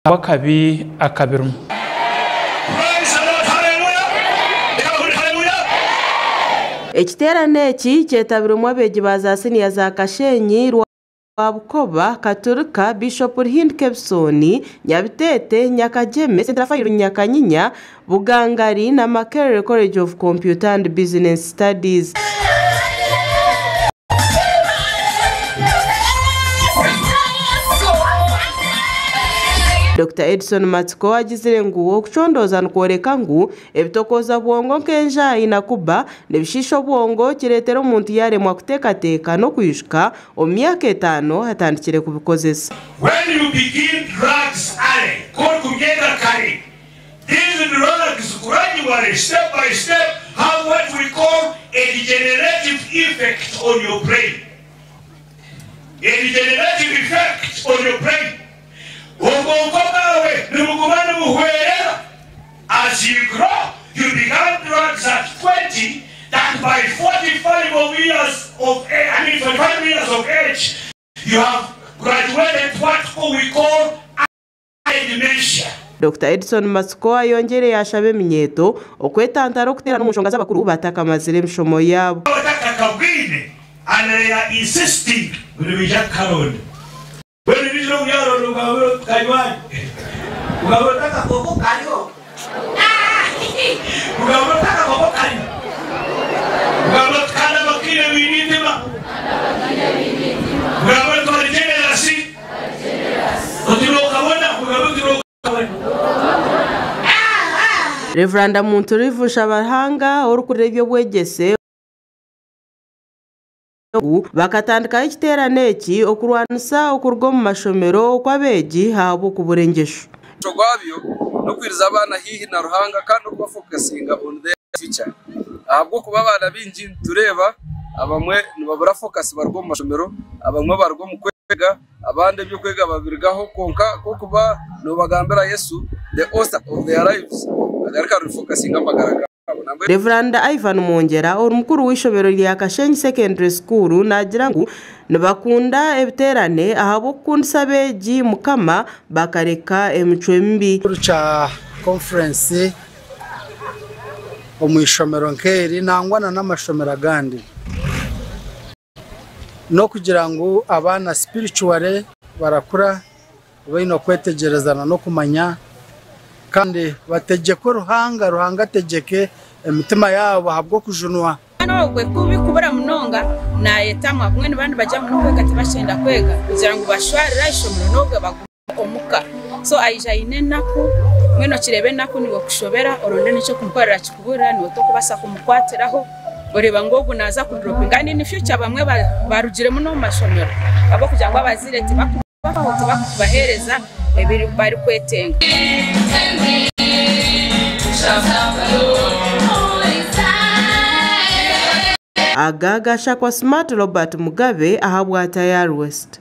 wakabi akabirumu. Ekiterane eki kyetabiremu abeegi baza siniya za Kashenyi Rwabukoba Katurika Bishop Ruhindi Kebsoni Nyabitete Nyakajeme Central Fire Nyakanyinya Bugangari na Makerere College of Computer and Business Studies. Dr. Edson Matiko agizire ngu okuchondoza nkoreka ngu ebitokoza bwongo kenja inakuba nebishisho bwongo kiretera omuntu yaremwa kutekateka no kwishuka omyaka 5 hatandikire kubikozesa. When you begin drugs are called together carry these drugs gradually step by step have what we call a degenerative effect on your brain. A degenerative effect on your brain. As you grow, you began drugs at 20, that by 45 years of age, you have graduated what we call dementia. Dr. Edson Matiko ayongere yashabe minyeto okwetantara okutera n'umushonga z'abakuru bataka mazire mishomo yabo. And they are insisting when we just carry. When we look at the Taiwan, we have a Coco Cario. We have a Coco Cario. We have a Canabakina, we need him. We have a Generasi. But you know, Kawana, we have a Reverend Munturivu Shabahanga orukurebyo bwegese bakatandika ekiterane eki okurwanisa okurwa mu mashomero okwabeegi habo kuburengesho twabyo no kwiriza abana hihi na ruhanga kandi okubafocusinga on their future ahubwo kuba abana bingi tureba abamwe nibabura focus barwo mu mashomero abamwe barwo mu kwega abandi byo kwega babirgaho konka ko kuba no bagambira Yesu the author of their lives agarika refocusing amagaraga. Reverend Ivan Mwongera orumukuru w'ishobero lya Kashenyi Secondary School nagira ngu nibakunda ebiterane ahabo kundisa beegi mukama bakareka emicwe mbi cha conference omwishomero nkeri nangwana n'amashomero agandi no kugira ngo abana spiritually barakura bayino kwetegerezana no kumanya kandi bategeko ruhanga tegeke emitima yabo habwo kujunwa gwe kubikubura munonga na yetamwa bumwe nibandi bajya mu kwega tibashenda kwega kugira ngo bashwarira ishomero nobwe bagumoka so aija inenaku mweno kirebe naku niwe kushobera oronde nico kumkorera kikubura niwe to kubasa kumukwatiraho boreba ngogu naza kudropinga ni future bamwe barugire mu no mashomero abo kugira ngo abazire bahereza ebiri bari kwetenga. Agaga shakwa Smart Robert Mugabe ahabwa Tayari West.